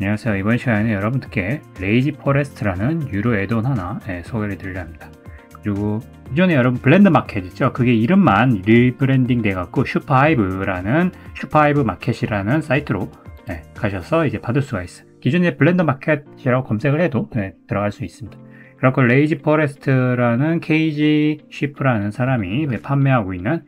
안녕하세요. 이번 시간에 여러분들께 레이지 포레스트라는 유료 애드온 하나 소개를 드리려 합니다. 그리고 이전에 여러분 블렌드 마켓 있죠? 그게 이름만 리브랜딩 돼갖고 슈퍼하이브라는 슈퍼하이브 마켓이라는 사이트로 가셔서 이제 받을 수가 있어요. 기존에 블렌더 마켓이라고 검색을 해도 들어갈 수 있습니다. 그렇고 레이지 포레스트라는 KG 쉬프라는 사람이 판매하고 있는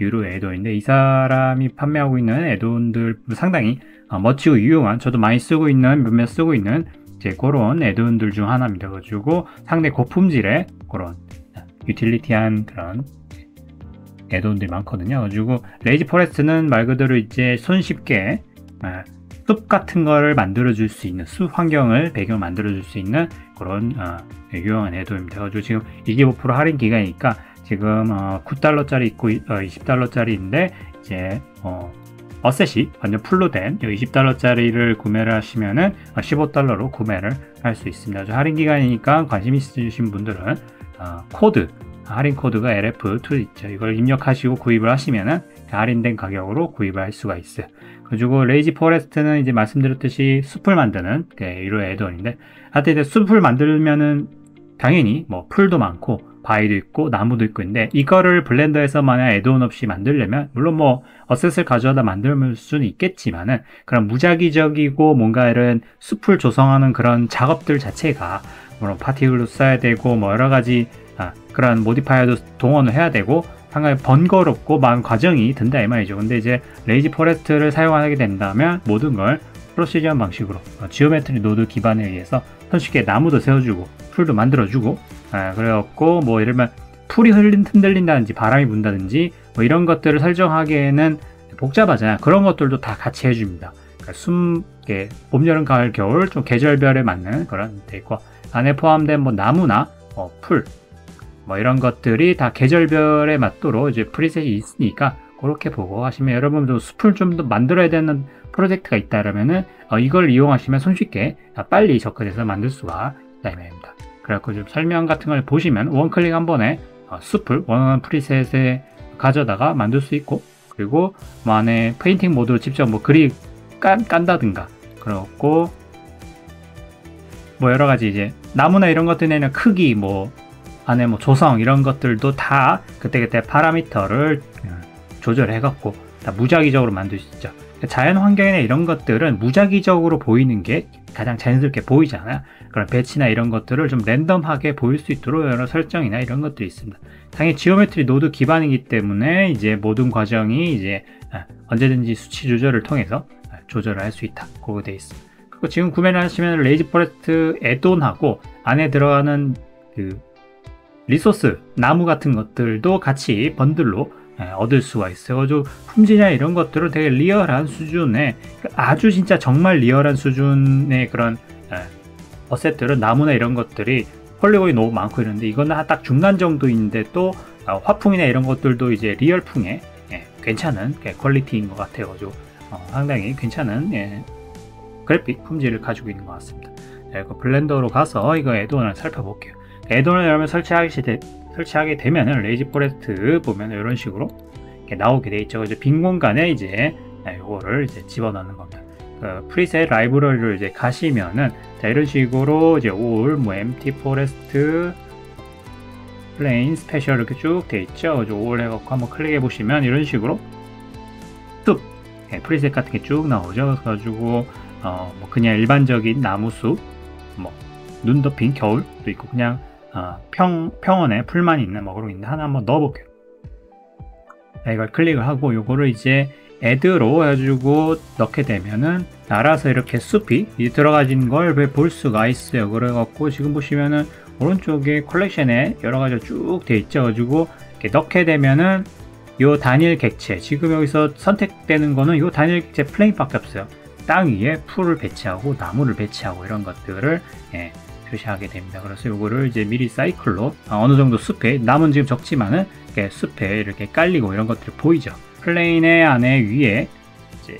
유료 애드온인데, 이 사람이 판매하고 있는 애드온들 상당히 멋지고 유용한, 저도 많이 쓰고 있는, 몇몇 쓰고 있는 이제 그런 애드온들 중 하나입니다. 그래가지고 상당히 고품질의 그런 유틸리티한 그런 애드온들이 많거든요. 그래가지고 레이지 포레스트는 말 그대로 이제 손쉽게 숲 같은 거를 만들어줄 수 있는, 숲 환경을 배경을 만들어줄 수 있는 그런 유용한 애드온입니다. 그래가지고 지금 25% 할인 기간이니까 지금 $9짜리 있고 20달러짜리인데 이제 어셋이 완전 풀로 된 $20짜리를 구매를 하시면은 $15로 구매를 할 수 있습니다. 할인 기간이니까 관심 있으신 분들은 코드, 할인 코드가 LF2 있죠. 이걸 입력하시고 구입을 하시면은 할인된 가격으로 구입을 할 수가 있어요. 그리고 레이지 포레스트는 이제 말씀드렸듯이 숲을 만드는 유료 애드온인데, 하여튼 숲을 만들면은 당연히 뭐 풀도 많고 바위도 있고 나무도 있고 있는데, 이거를 블렌더에서 만약 애드온 없이 만들려면 물론 뭐 어셋을 가져다 만들 수는 있겠지만은 그런 무작위적이고 뭔가 이런 숲을 조성하는 그런 작업들 자체가 물론 파티클도 써야 되고 뭐 여러 가지 그런 모디파이어도 동원을 해야 되고 상당히 번거롭고 많은 과정이 든다 이 말이죠. 근데 이제 레이지 포레스트를 사용하게 된다면 모든 걸 프로시저한 방식으로 지오메트리 노드 기반에 의해서 손쉽게 나무도 세워주고 풀도 만들어주고, 그래갖고 뭐 이러면 풀이 흔들린다든지 바람이 분다든지 뭐 이런 것들을 설정하기에는 복잡하잖아요. 그런 것들도 다 같이 해줍니다. 그러니까 봄, 여름, 가을, 겨울 좀 계절별에 맞는 그런 데 있고, 안에 포함된 뭐 나무나 풀 뭐 이런 것들이 다 계절별에 맞도록 이제 프리셋이 있으니까 그렇게 보고 하시면, 여러분도 숲을 좀 더 만들어야 되는 프로젝트가 있다라면은 이걸 이용하시면 손쉽게 빨리 접근해서 만들 수가 있다 이 말입니다. 그래갖고 좀 설명 같은 걸 보시면 원클릭 한 번에 숲을 원하는 프리셋에 가져다가 만들 수 있고, 그리고 뭐 안에 페인팅 모드로 직접 뭐 그림 깐다든가, 그래갖고 뭐 여러가지 이제 나무나 이런 것들에는 크기 뭐 안에 뭐 조성 이런 것들도 다 그때그때 파라미터를 조절해갖고 다 무작위적으로 만들 수 있죠. 자연 환경이나 이런 것들은 무작위적으로 보이는 게 가장 자연스럽게 보이잖아요. 그런 배치나 이런 것들을 좀 랜덤하게 보일 수 있도록 여러 설정이나 이런 것들이 있습니다. 당연히 지오메트리 노드 기반이기 때문에 이제 모든 과정이 이제 언제든지 수치 조절을 통해서 조절을 할 수 있다. 그거 되어 있습니다. 그리고 지금 구매를 하시면 레이지 포레스트 애드온하고 안에 들어가는 그 리소스, 나무 같은 것들도 같이 번들로 얻을 수가 있어요. 그래서 품질이나 이런 것들은 되게 리얼한 수준의, 아주 진짜 정말 리얼한 수준의 그런 어셋들은 나무나 이런 것들이 폴리곤이 너무 많고 이런데, 이거는 딱 중간 정도인데 또 화풍이나 이런 것들도 이제 리얼풍의 괜찮은 퀄리티인 것 같아요. 그래서 상당히 괜찮은 그래픽 품질을 가지고 있는 것 같습니다. 그 블렌더로 가서 이거 애드온을 살펴볼게요. 애드온을 여러분 설치하게 되면은 레이지 포레스트 보면 이런 식으로 이렇게 나오게 돼 있죠. 이제 빈 공간에 이제 이거를 이제 집어넣는 겁니다. 그 프리셋 라이브러리를 이제 가시면은 자 이런 식으로 이제 all 뭐 empty forest plain special 이렇게 쭉 돼 있죠. 그래서 all 해갖고 한번 클릭해 보시면 이런 식으로 숲 프리셋 같은 게 쭉 나오죠. 그래가지고 뭐 그냥 일반적인 나무숲, 뭐 눈 덮인 겨울도 있고 그냥 평원에 풀만 있는 뭐 그런 게 있는데, 하나 한번 넣어볼게요. 이걸 클릭을 하고 요거를 이제 애드로 해가지고 넣게 되면은 알아서 이렇게 숲이 들어가진 걸 볼 수가 있어요. 그래갖고 지금 보시면은 오른쪽에 컬렉션에 여러 가지가 쭉 돼 있죠. 가지고 이렇게 넣게 되면은 요 단일 객체, 지금 여기서 선택되는 거는 요 단일 객체 플레인밖에 없어요. 땅 위에 풀을 배치하고 나무를 배치하고 이런 것들을 표시하게 됩니다. 그래서 요거를 이제 미리 사이클로 어느 정도 숲에, 남은 지금 적지만은 숲에 이렇게 깔리고 이런 것들이 보이죠. 플레인의 안에 위에 이제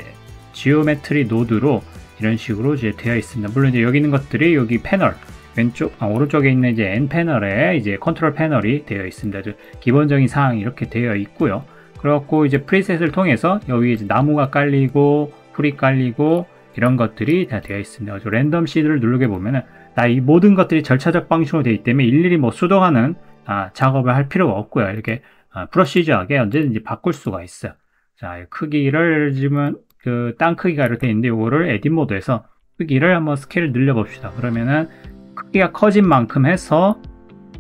지오메트리 노드로 이런 식으로 이제 되어 있습니다. 물론 이제 여기 있는 것들이 여기 패널 왼쪽 오른쪽에 있는 이제 N 패널에 이제 컨트롤 패널이 되어 있습니다. 기본적인 사항이 이렇게 되어 있고요. 그래갖고 이제 프리셋을 통해서 여기 이제 나무가 깔리고 풀이 깔리고 이런 것들이 다 되어 있습니다. 랜덤 시드를 누르게 보면은 나 이 모든 것들이 절차적 방식으로 되어 있기 때문에 일일이 뭐 수동하는 작업을 할 필요가 없고요. 이렇게 프로시저하게 언제든지 바꿀 수가 있어요. 자, 크기를 지금 땅 크기가 이렇게 있는데 이거를 에딧 모드에서 크기를 한번 스케일을 늘려 봅시다. 그러면은 크기가 커진 만큼 해서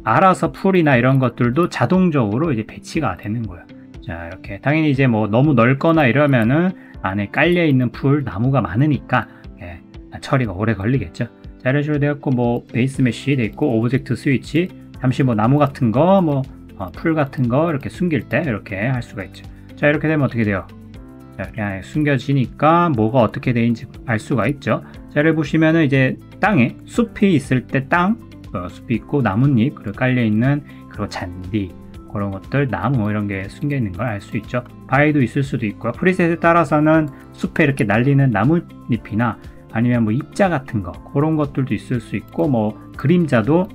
알아서 풀이나 이런 것들도 자동적으로 이제 배치가 되는 거예요. 자, 이렇게 당연히 이제 뭐 너무 넓거나 이러면은 안에 깔려 있는 풀 나무가 많으니까 처리가 오래 걸리겠죠. 자, 이런 식으로 되었고 뭐 베이스 메쉬 돼 있고 오브젝트 스위치, 잠시 뭐 나무 같은 거 뭐 풀 같은 거 이렇게 숨길 때 이렇게 할 수가 있죠. 자, 이렇게 되면 어떻게 돼요? 자, 그냥 숨겨지니까 뭐가 어떻게 되는지 알 수가 있죠. 자, 여기 보시면은 이제 땅에 숲이 있을 때 숲이 있고 나뭇잎 그리고 깔려 있는 그리고 잔디 그런 것들 나무 이런 게 숨겨 있는 걸 알 수 있죠. 바위도 있을 수도 있고요. 프리셋에 따라서는 숲에 이렇게 날리는 나뭇잎이나 아니면 뭐 입자 같은 거 그런 것들도 있을 수 있고 뭐 그림자도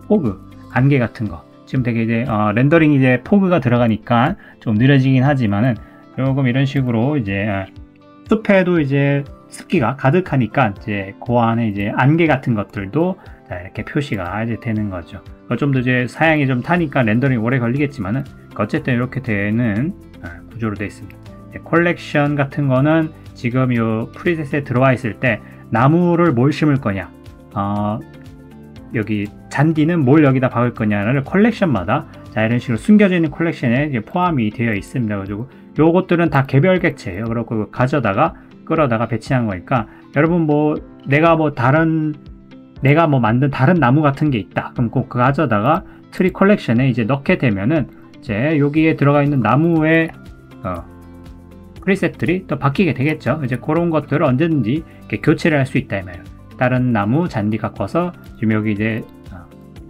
포그 안개 같은 거 지금 되게 이제 렌더링이 이제 포그가 들어가니까 좀 느려지긴 하지만은 조금 이런 식으로 이제 숲에도 이제 습기가 가득하니까 이제 그 안에 이제 안개 같은 것들도 이렇게 표시가 이제 되는 거죠. 좀 더 이제 사양이 좀 타니까 렌더링이 오래 걸리겠지만은 어쨌든 이렇게 되는 구조로 되어 있습니다. 컬렉션 같은 거는 지금 이 프리셋에 들어와 있을 때 나무를 뭘 심을 거냐, 여기 잔디는 뭘 여기다 박을 거냐를 컬렉션마다 이런 식으로 숨겨져 있는 콜렉션에 포함이 되어 있습니다. 가지고 요것들은 다 개별 객체예요. 그리고 가져다가 끌어다가 배치한 거니까 여러분 뭐 내가 뭐 만든 다른 나무 같은 게 있다. 그럼 꼭 그거 가져다가 트리 컬렉션에 이제 넣게 되면은 이제 여기에 들어가 있는 나무의 프리셋들이 또 바뀌게 되겠죠. 이제 그런 것들을 언제든지 이렇게 교체를 할 수 있다 이 말이에요. 다른 나무 잔디 갖고 와서 지금 여기 이제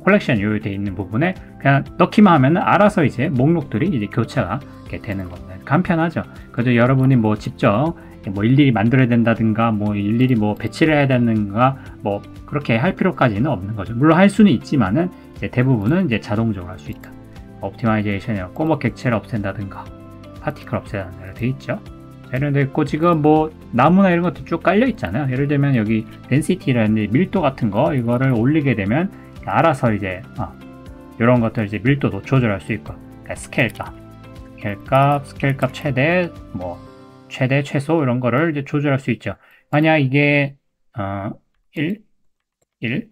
컬렉션 요되어 있는 부분에 그냥 넣기만 하면 알아서 이제 목록들이 이제 교체가 이렇게 되는 겁니다. 간편하죠. 그래서 여러분이 뭐 직접 뭐 일일이 만들어야 된다든가 뭐 일일이 뭐 배치를 해야 되는가 뭐 그렇게 할 필요까지는 없는 거죠. 물론 할 수는 있지만은 이제 대부분은 이제 자동적으로 할 수 있다. 옵티마이제이션이었고 뭐 객체를 없앤다든가 파티클 없앤다든가 되어 있죠. 자, 이런 데 있고 지금 뭐 나무나 이런 것도 쭉 깔려 있잖아요. 예를 들면 여기 덴시티라는 밀도 같은 거 이거를 올리게 되면 알아서 이제 이런 것들 이제 밀도도 조절할 수 있고 스케일 값 최대 뭐 최대 최소 이런 거를 이제 조절할 수 있죠. 만약 이게 1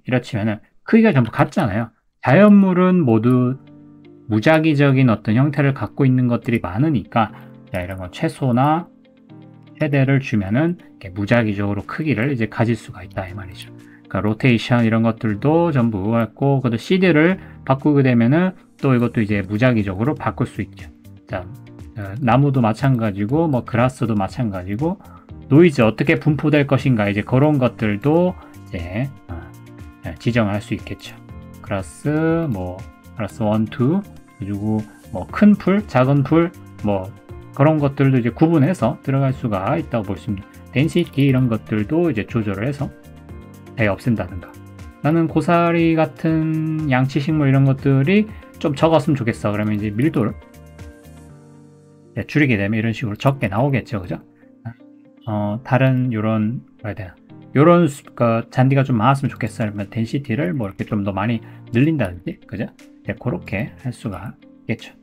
이렇지만은 크기가 전부 같잖아요. 자연물은 모두 무작위적인 어떤 형태를 갖고 있는 것들이 많으니까 이런 거 최소나 최대를 주면은 무작위적으로 크기를 이제 가질 수가 있다 이 말이죠. 그러니까 로테이션 이런 것들도 전부 했고 그것도 시드를 바꾸게 되면은 또 이것도 이제 무작위적으로 바꿀 수 있죠. 자, 나무도 마찬가지고 뭐 그라스도 마찬가지고 노이즈 어떻게 분포될 것인가 이제 그런 것들도 이제 지정할 수 있겠죠. 그라스 뭐 그라스 1, 2 그리고 뭐 큰 풀, 작은 풀 뭐 그런 것들도 이제 구분해서 들어갈 수가 있다고 볼 수 있습니다. 덴시티 이런 것들도 이제 조절을 해서 없앤다든가 나는 고사리 같은 양치식물 이런 것들이 좀 적었으면 좋겠어. 그러면 이제 밀도를 줄이게 되면 이런 식으로 적게 나오겠죠. 그죠? 다른 요런 뭐야 되나 요런 잔디가 좀 많았으면 좋겠어. 그러면 덴시티를 뭐 이렇게 좀 더 많이 늘린다든지 그죠? 그렇게 할 수가 있겠죠.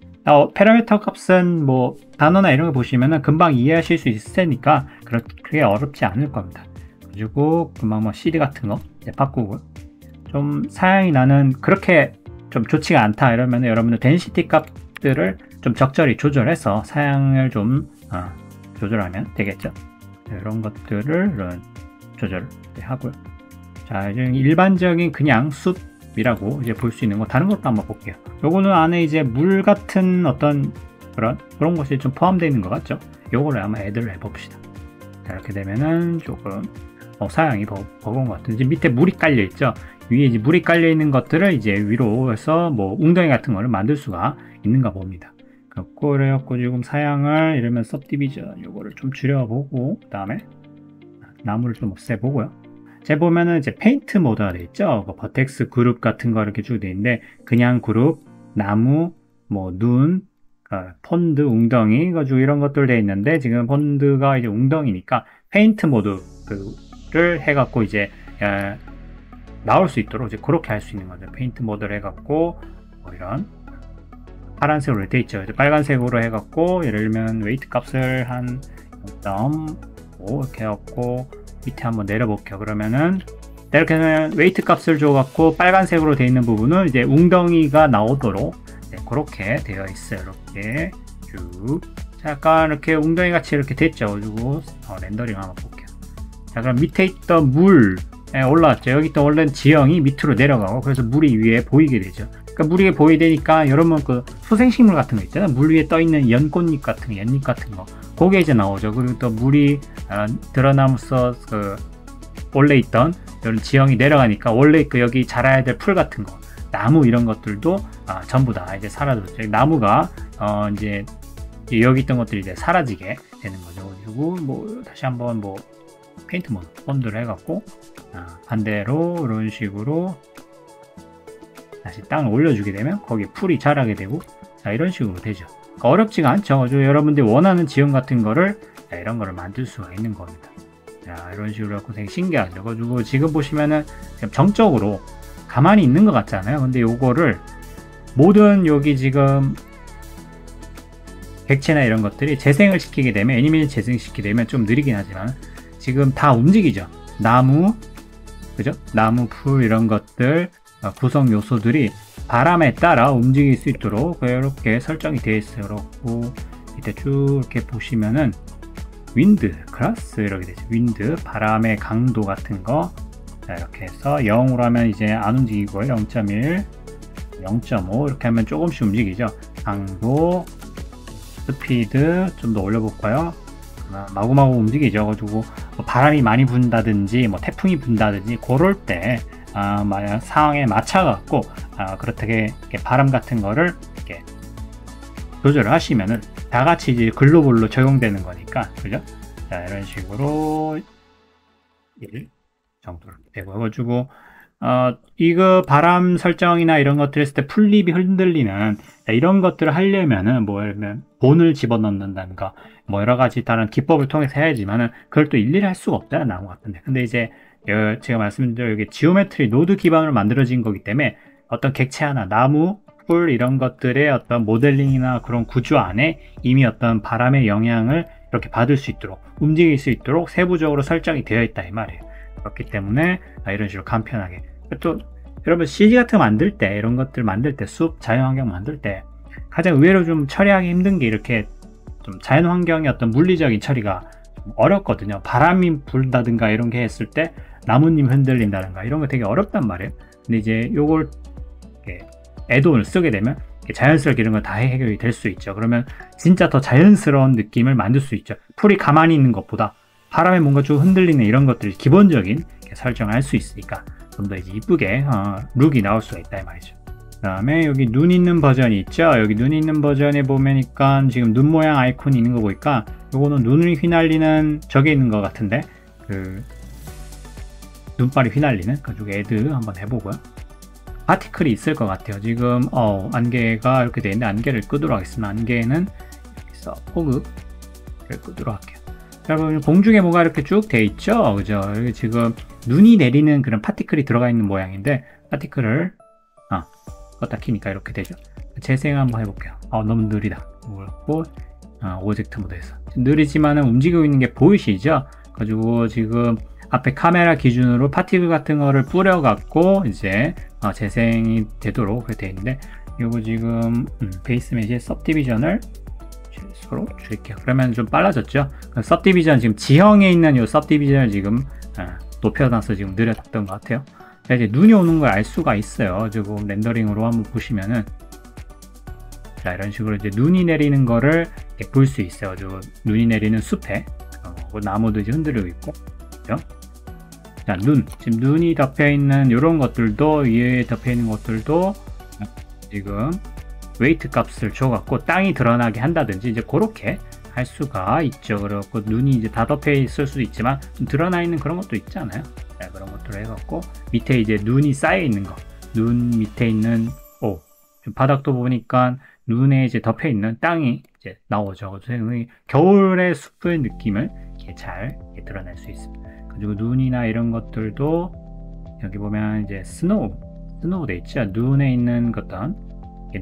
파라미터 값은 뭐 단어나 이런 거 보시면은 금방 이해하실 수 있을 테니까 그게 어렵지 않을 겁니다. 그리고 금방 뭐 CD 같은 거 이제 바꾸고 좀 사양이 나는 그렇게 좀 좋지가 않다 이러면 여러분들 덴시티 값들을 좀 적절히 조절해서 사양을 좀 조절하면 되겠죠. 이런 것들을 이런 조절을 하고요. 자, 이제 일반적인 그냥 숲이라고 이제 볼 수 있는 거 다른 것도 한번 볼게요. 요거는 안에 이제 물 같은 어떤 그런 것이 좀 포함되어 있는 것 같죠. 요거를 한번 애들 해봅시다. 자, 이렇게 되면은 조금 사양이 버거운 것 같은데 밑에 물이 깔려 있죠. 위에 이제 물이 깔려 있는 것들을 이제 위로 해서 뭐 웅덩이 같은 거를 만들 수가 있는가 봅니다. 그래갖고 지금 사양을 이러면 섭디비전 요거를 좀 줄여보고 그 다음에 나무를 좀 없애보고요. 제 보면은 이제 페인트 모드가 돼 있죠. 버텍스 그룹 같은 거 이렇게 쭉 돼 있는데 그냥 그룹, 나무, 뭐 눈, 폰드, 웅덩이 가지고 이런 것들 돼 있는데 지금 폰드가 이제 웅덩이니까 페인트 모드 그를 해갖고 이제 나올 수 있도록 이제 그렇게 할 수 있는 거죠. 페인트 모드를 해갖고 뭐 이런 파란색으로 돼 있죠. 이제 빨간색으로 해갖고 예를 들면 웨이트 값을 한 0.5 이렇게 해갖고 밑에 한번 내려볼게요. 그러면은 이렇게 웨이트 값을 줘갖고 빨간색으로 되어 있는 부분은 이제 웅덩이가 나오도록 그렇게 되어 있어요. 이렇게 쭉. 자, 약간 이렇게 웅덩이 같이 이렇게 됐죠. 그리고 렌더링 한번 볼게요. 자, 그럼 밑에 있던 물 올라왔죠. 여기 있던 원래는 지형이 밑으로 내려가고 그래서 물이 위에 보이게 되죠. 그러니까 물 위에 보이게 되니까 여러분 그 소생식물 같은 거 있잖아요. 물 위에 떠 있는 연꽃잎 같은 거, 연잎 같은 거, 그게 이제 나오죠. 그리고 또 물이 드러남으로써 그 원래 있던 이런 지형이 내려가니까 원래 그 여기 자라야 될 풀 같은 거, 나무 이런 것들도 전부 다 이제 사라졌죠. 나무가 이제 여기 있던 것들이 이제 사라지게 되는 거죠. 그리고 뭐 다시 한번 뭐 페인트 모드 온도를 해갖고 반대로 이런 식으로 다시 땅을 올려주게 되면 거기 풀이 자라게 되고 이런 식으로 되죠. 그러니까 어렵지가 않죠. 여러분들이 원하는 지형 같은 거를 이런 거를 만들 수가 있는 겁니다. 자, 이런 식으로 해서 되게 신기하죠. 그리고 지금 보시면은 정적으로 가만히 있는 것 같잖아요. 근데 요거를 모든 여기 지금 객체나 이런 것들이 재생을 시키게 되면, 애니메이션 재생시키게 되면 좀 느리긴 하지만 지금 다 움직이죠. 나무, 그죠? 나무, 풀 이런 것들 구성 요소들이 바람에 따라 움직일 수 있도록 이렇게 설정이 되어 있어요. 그렇고 밑에 쭉 이렇게 보시면은 윈드, 클래스 이렇게 되죠. 윈드, 바람의 강도 같은 거. 자, 이렇게 해서 0으로 하면 이제 안 움직이고 0.1, 0.5 이렇게 하면 조금씩 움직이죠. 강도, 스피드 좀 더 올려볼까요? 마구마구 움직이죠. 그리고 뭐 바람이 많이 분다든지 뭐 태풍이 분다든지 그럴 때 만약 상황에 맞춰갖고 그렇게 바람 같은 거를 이렇게 조절을 하시면은 다 같이 이제 글로벌로 적용되는 거니까, 그죠? 자, 이런 식으로 1 정도로 되고 해가지고 이거 바람 설정이나 이런 것들 했을 때 풀잎이 흔들리는 이런 것들을 하려면은 뭐 예를 들면 본을 집어넣는다든가 뭐 여러 가지 다른 기법을 통해서 해야지만은 그걸 또 일일이 할 수가 없다 나온 것 같은데, 근데 이제 제가 말씀드린 여기 지오메트리 노드 기반으로 만들어진 거기 때문에 어떤 객체 하나, 나무, 풀 이런 것들의 어떤 모델링이나 그런 구조 안에 이미 어떤 바람의 영향을 이렇게 받을 수 있도록, 움직일 수 있도록 세부적으로 설정이 되어 있다 이 말이에요. 그렇기 때문에 이런 식으로 간편하게. 또 여러분 CG 같은 거 만들 때, 이런 것들 만들 때, 숲, 자연환경 만들 때 가장 의외로 좀 처리하기 힘든 게 이렇게 좀 자연환경의 어떤 물리적인 처리가 좀 어렵거든요. 바람이 불다든가 이런 게 했을 때 나뭇잎 흔들린다든가 이런 거 되게 어렵단 말이에요. 근데 이제 요걸 애돈을 쓰게 되면 자연스럽게 이런 거 다 해결이 될 수 있죠. 그러면 진짜 더 자연스러운 느낌을 만들 수 있죠. 풀이 가만히 있는 것보다 바람에 뭔가 좀 흔들리는 이런 것들이 기본적인 설정을 할 수 있으니까 좀 더 이제 이쁘게 룩이 나올 수가 있다 이 말이죠. 그 다음에 여기 눈 있는 버전이 있죠. 여기 눈 있는 버전에 보면니까 지금 눈 모양 아이콘이 있는 거 보니까 요거는 눈을 휘날리는 저게 있는 것 같은데, 그 눈발이 휘날리는 그쪽 애드 한번 해보고요. 파티클이 있을 것 같아요. 지금 안개가 이렇게 되어 있는데 안개를 끄도록 하겠습니다. 안개는 여기서 호그를 끄도록 할게요. 여러분 공중에 뭐가 이렇게 쭉 돼 있죠, 그죠? 여기 지금 눈이 내리는 그런 파티클이 들어가 있는 모양인데, 파티클을 껐다 키니까 이렇게 되죠. 재생 한번 해볼게요. 너무 느리다. 그렇고 오젝트 모드에서 느리지만은 움직이고 있는 게 보이시죠? 가지고 지금 앞에 카메라 기준으로 파티클 같은 거를 뿌려갖고 이제 재생이 되도록 되어 있는데, 이거 지금 베이스 메시의 सब디비전을 최소로 줄일게요. 그러면 좀 빨라졌죠? सब디비전 지금 지형에 있는 이 सब디비전을 지금 높여놔서 지금 느려졌던 것 같아요. 이제 눈이 오는 걸 알 수가 있어요. 지금 렌더링으로 한번 보시면은 자, 이런 식으로 이제 눈이 내리는 거를 볼 수 있어요. 눈이 내리는 숲에 나무도 이제 흔들리고 있고, 그죠? 자, 지금 눈이 덮여 있는 이런 것들도, 위에 덮여 있는 것들도 지금 웨이트 값을 줘갖고 땅이 드러나게 한다든지 이제 그렇게 할 수가 있죠. 그래갖고 눈이 이제 다 덮여 있을 수도 있지만 좀 드러나 있는 그런 것도 있잖아요. 자, 그런 것들을 해갖고 밑에 이제 눈이 쌓여 있는 거, 눈 밑에 있는 바닥도 보니까 눈에 이제 덮여 있는 땅이 이제 나오죠. 그래서 겨울의 숲의 느낌을 이렇게 잘 드러낼 수 있습니다. 그 그리고 눈이나 이런 것들도 여기 보면 이제 스노우 돼 있죠. 눈에 있는 것들,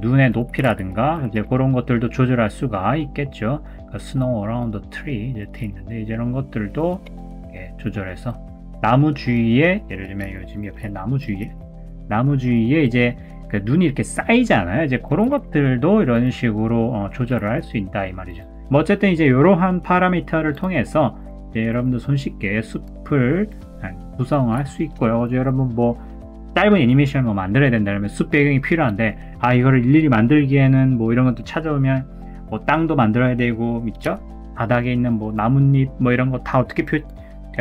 눈의 높이라든가 이제 그런 것들도 조절할 수가 있겠죠. 스노우 어라운드 트리 이렇게 있는데 이제 이런 것들도 조절해서 나무 주위에, 예를 들면 요즘 옆에 나무 주위에 이제 그 눈이 이렇게 쌓이잖아요. 이제 그런 것들도 이런 식으로 조절을 할 수 있다 이 말이죠. 뭐 어쨌든 이제 이러한 파라미터를 통해서 이제 여러분들 손쉽게 숲을 구성할 수 있고요. 어제 여러분 뭐 짧은 애니메이션을 뭐 만들어야 된다면 숲 배경이 필요한데 이거를 일일이 만들기에는 뭐 이런 것도 찾아오면 뭐 땅도 만들어야 되고 있죠. 바닥에 있는 뭐 나뭇잎 뭐 이런 거 다 어떻게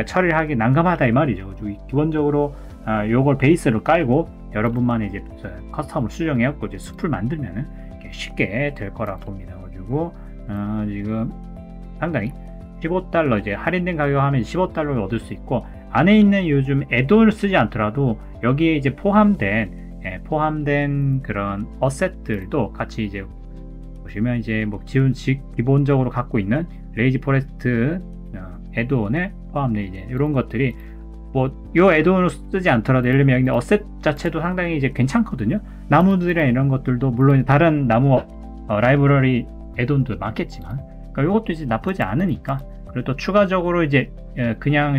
처리하기 난감하다 이 말이죠. 기본적으로 요걸 베이스로 깔고 여러분만의 이제 커스텀을 수정해갖고 이제 숲을 만들면은 쉽게 될 거라 봅니다. 가지고 지금 상당히 $15 이제 할인된 가격 하면 $15를 얻을 수 있고, 안에 있는 요즘 애돈을 쓰지 않더라도 여기에 이제 포함된 그런 어셋들도 같이 이제 보시면 이제 뭐 기본적으로 갖고 있는 레이지 포레스트 애돈에 포함된 이제 이런 것들이 뭐 요 애돈으로 쓰지 않더라도 예를 들면 여기 어셋 자체도 상당히 이제 괜찮거든요. 나무들이나 이런 것들도 물론 다른 나무 라이브러리 애돈도 많겠지만 이것도 이제 나쁘지 않으니까. 그리고 또 추가적으로 이제 그냥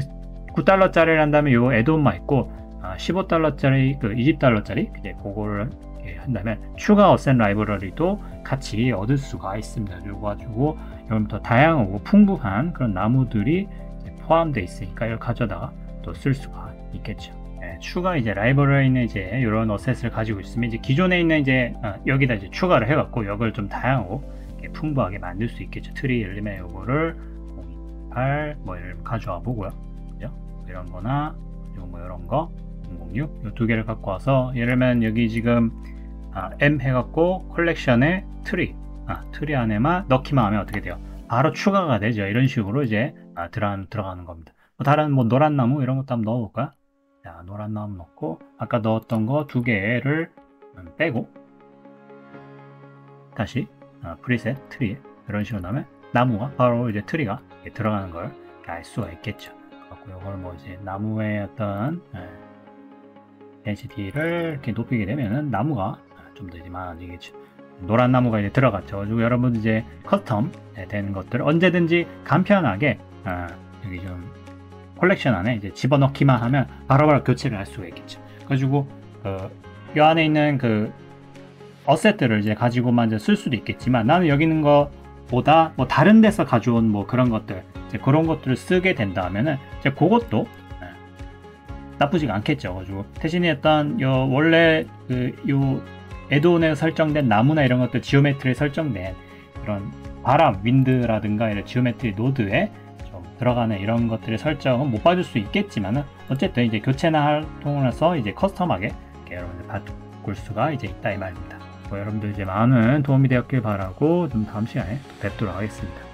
$9짜리를 한다면 요 애돈만 있고 $15짜리 그 $20짜리 이제 그거를 한다면 추가 어셋 라이브러리도 같이 얻을 수가 있습니다. 그리고 가지고 여러분 더 다양하고 풍부한 그런 나무들이 포함되어 있으니까 이걸 가져다가 또 쓸 수가 있겠죠. 추가 이제 라이브러리는 이제 이런 어셋을 가지고 있으면 이제 기존에 있는 이제 여기다 이제 추가를 해갖고 이걸 좀 다양하고 풍부하게 만들 수 있겠죠. 트리 예를 들면 요거를 028 뭐 이를 가져와 보고요. 그죠? 이런 거나 그리고 뭐 이런 거 006 요 두 개를 갖고 와서 예를 들면 여기 지금 M 해갖고 컬렉션에 트리 안에만 넣기만 하면 어떻게 돼요? 바로 추가가 되죠. 이런 식으로 이제 들어가는 겁니다. 다른 뭐 노란 나무 이런 것도 한번 넣어볼까요? 자, 노란 나무 넣고 아까 넣었던 거 두 개를 빼고 다시 프리셋 트리에 이런 식으로 넣으면 나무가 바로 이제 트리가 들어가는 걸 알 수가 있겠죠. 그래서 이걸 뭐 이제 나무의 어떤 덴시티를 이렇게 높이게 되면은 나무가 좀 더 이제 많아지겠죠. 노란 나무가 이제 들어갔죠. 그리고 여러분 이제 커스텀 되는 것들 언제든지 간편하게 여기 좀 컬렉션 안에 이제 집어넣기만 하면 바로바로 교체를 할 수가 있겠죠. 그래가지고 이 안에 있는 그 어셋들을 이제 가지고만 이제 쓸 수도 있겠지만 나는 여기 있는 거보다 뭐 다른 데서 가져온 뭐 그런 것들 이제 그런 것들을 쓰게 된다면은 이제 그것도 나쁘지가 않겠죠. 그래가지고 대신에 어떤 원래 요 애돈에 설정된 나무나 이런 것들 지오메트리에 설정된 그런 바람, 윈드라든가 이런 지오메트리 노드에 좀 들어가는 이런 것들의 설정은 못 봐줄 수 있겠지만은 어쨌든 이제 교체나 활동을 해서 이제 커스텀하게 여러분들 바꿀 수가 이제 있다 이 말입니다. 여러분들 이제 많은 도움이 되었길 바라고 좀 다음 시간에 뵙도록 하겠습니다.